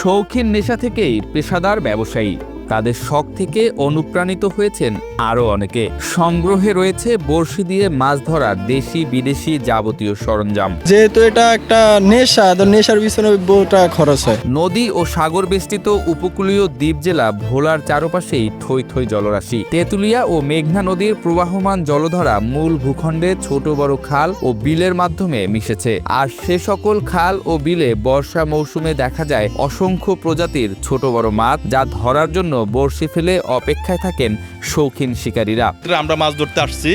শৌখিন নেশা থেকেই পেশাদার ব্যবসায়ী, তাদের শখ থেকে অনুপ্রাণিত হয়েছেন আরও অনেকে। সংগ্রহে রয়েছে বড়শি দিয়ে মাছ ধরার দেশি বিদেশি যাবতীয় সরঞ্জাম। যেহেতু এটা একটা নেশা, তো নেশার পিছনে বহুটা খরচ হয়। নদী ও সাগর বেষ্টিত উপকূলীয় দ্বীপ জেলা ভোলার চারপাশেই থই থই জলরাশি। তেঁতুলিয়া ও মেঘনা নদীর প্রবাহমান জলধারা মূল ভূখণ্ডে ছোট বড় খাল ও বিলের মাধ্যমে মিশেছে। আর সে সকল খাল ও বিলে বর্ষা মৌসুমে দেখা যায় অসংখ্য প্রজাতির ছোট বড় মাছ, যা ধরার জন্য বড়শি ফেলে অপেক্ষায় থাকেন শৌখিন শিকারীরা। আমরা মাছ ধরতে আসছি,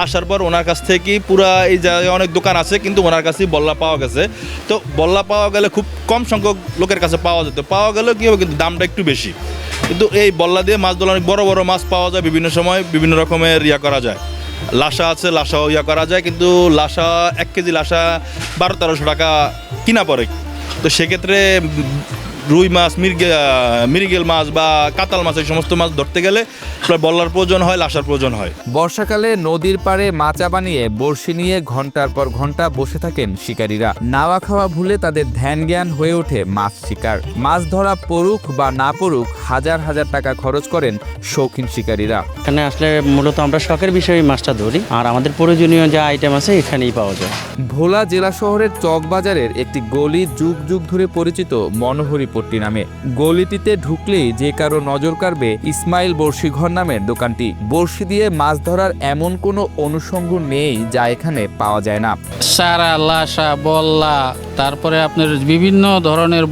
আসার পর ওনার কাছ থেকে পুরা এই জায়গায় অনেক দোকান আছে, কিন্তু ওনার কাছেই বল্লা পাওয়া গেছে। তো বল্লা পাওয়া গেলে খুব কম সংখ্যক লোকের কাছে পাওয়া যেত, পাওয়া গেলেও কি হবে, কিন্তু দামটা একটু বেশি। কিন্তু এই বল্লা দিয়ে মাছ ধরলে অনেক বড় বড় মাছ পাওয়া যায়, বিভিন্ন সময় বিভিন্ন রকমের করা যায়। লাসা আছে, লাসাও করা যায়, কিন্তু লাসা 1 কেজি লাসা 1200-1300 টাকা কিনা পড়ে। তো সেক্ষেত্রে রুই মাছ, মৃগেল মাছ বা কাতাল মাছ, এই সমস্ত মাছ ধরতে গেলে বল্লার প্রয়োজন হয়, লাসার প্রয়োজন হয়। বর্ষাকালে নদীর পাড়ে মাচা বানিয়ে বড়শি নিয়ে ঘন্টার পর ঘন্টা বসে থাকেন শিকারীরা। নাওয়া খাওয়া ভুলে তাদের ধ্যান জ্ঞান হয়ে ওঠে মাছ শিকার। মাছ ধরা পড়ুক বা না পড়ুক, হাজার হাজার টাকা খরচ করেন শৌখিন শিকারীরা। এখানে আসলে মূলত আমরা শখের বিষয়ে মাছটা ধরি, আর আমাদের প্রয়োজনীয় যা আইটেম আছে এখানেই পাওয়া যায়। ভোলা জেলা শহরের চকবাজারের একটি গলি যুগ যুগ ধরে পরিচিত মনোহরিপট্টি নামে। গলিটিতে ঢুকলেই যে কারো নজর কাড়বে ইসমাইল বড়শিঘর নামের দোকানটি। বড়শি দিয়ে মাছ ধরার এমন কোনো অনুষঙ্গ নেই যা এখানে পাওয়া যায় না। সারা, লাসা, বল্লা, তারপরে আপনার বিভিন্ন ধরনের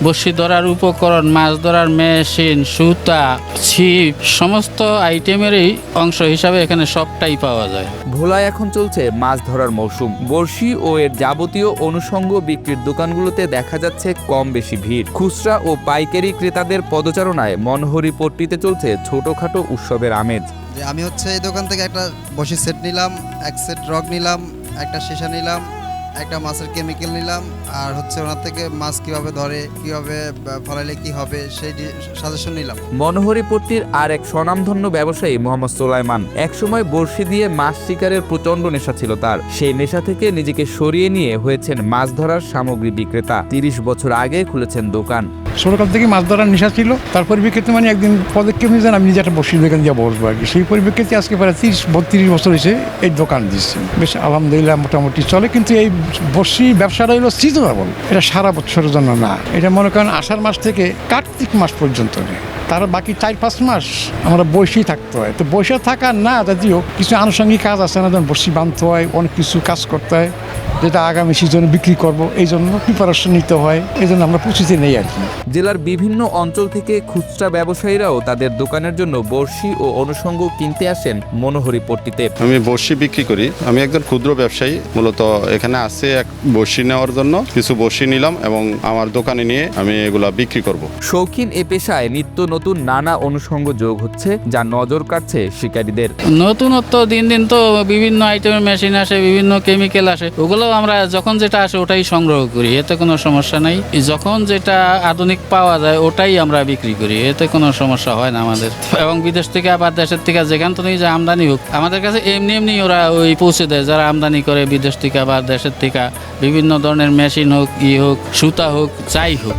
বড়শি ধরার উপকরণ, মাছ ধরার মেশিন, সুতা, ছিপ, সমস্ত আইটেমেরই অংশ হিসাবে এখানে সবটাই পাওয়া যায়। ভোলায় এখন চলছে মাছ ধরার মৌসুম। বড়শি ও এর যাবতীয় অনুষঙ্গ বিক্রির দোকানগুলোতে দেখা যাচ্ছে কম বেশি ভিড়। খুচরা ও পাইকারি ক্রেতাদের পদচারণায় মনোহরিপট্টিতে চলছে ছোটখাটো উৎসবের আমেজ। আমি এই দোকান থেকে একটা বড়শির সেট নিলাম, 1 সেট রগ নিলাম, একটা সীসা নিলাম, একটা মাছের কেমিক্যাল নিলাম, আর ওনার থেকে মাছ কিভাবে ধরে, কিভাবে ফলাইলে কি হবে সেই সাজেশন নিলাম। মনোহরিপট্টির আর এক স্বনামধন্য ব্যবসায়ী মোহাম্মদ সোলাইমান। একসময় বড়শি দিয়ে মাছ শিকারের প্রচন্ড নেশা ছিল তার। সেই নেশা থেকে নিজেকে সরিয়ে নিয়ে হয়েছেন মাছ ধরার সামগ্রী বিক্রেতা। 30 বছর আগে খুলেছেন দোকান। ছোটকাল থেকে মাছ ধরার নেশা ছিল, তার পরিপ্রেক্ষিতে একদিন পদক্ষেপ নিয়েছেন আমি নিজে একটা বড়শির দোকান দিয়ে বসবো আর কি। সেই পরিপ্রেক্ষিতে আজকে প্রায় 30-32 বছর হয়েছে এই দোকান দিচ্ছি। বেশ আলহামদুলিল্লাহ মোটামুটি চলে, কিন্তু এই বড়শি ব্যবসাটা হলো সিজনেবল, এটা সারা বছরের জন্য না। এটা মনে করেন আষাঢ় মাস থেকে কার্তিক মাস পর্যন্ত নেই, তার বাকি 4-5 মাস আমরা বসেই থাকতে হয়। তো বসে থাকা না যদিও কিছু আনুষঙ্গিক কাজ আছে না, যেমন বড়শি বাঁধতে হয়, অনেক কিছু কাজ করতে হয়, যেটা আগামী সিজনে বিক্রি করব, এই জন্য প্রিপারেশন নিতে হয়, এই জন্য আমরা প্রস্তুতি নেই আর কি। জেলার বিভিন্ন অঞ্চল থেকে খুচরা ব্যবসায়ীরাও তাদের দোকানের জন্য বড়শি ও অনুষঙ্গ কিনতে আসেন মনোহরিপট্টিতে। আমি বড়শি বিক্রি করি, আমি একজন ক্ষুদ্র ব্যবসায়ী। মূলত এখানে আছে এক বড়শি নেওয়ার জন্য, কিছু বড়শি নিলাম এবং আমার দোকানে নিয়ে আমি এগুলা বিক্রি করব। শৌখিন এ পেশায় নিত্য নতুন নানা অনুষঙ্গ যোগ হচ্ছে, যা নজর কাটছে শিকারীদের। নতুনত্ব দিন দিন তো বিভিন্ন আইটেমের মেশিন আসে, বিভিন্ন কেমিক্যাল আসে, ওগুলো আমরা যখন যেটা আসে ওটাই সংগ্রহ করি, এতে কোনো সমস্যা নাই। যখন যেটা আধুনিক পাওয়া যায় ওটাই আমরা বিক্রি করি, এতে কোনো সমস্যা হয় না আমাদের। এবং বিদেশ থেকে আবার দেশের থেকে যেখান থেকে যে আমদানি হোক, আমাদের কাছে এমনি ওরা পৌঁছে দেয়, যারা আমদানি করে বিদেশ থেকে আবার দেশের থেকে, বিভিন্ন ধরনের মেশিন হোক, হোক, সুতা হোক, যাই হোক।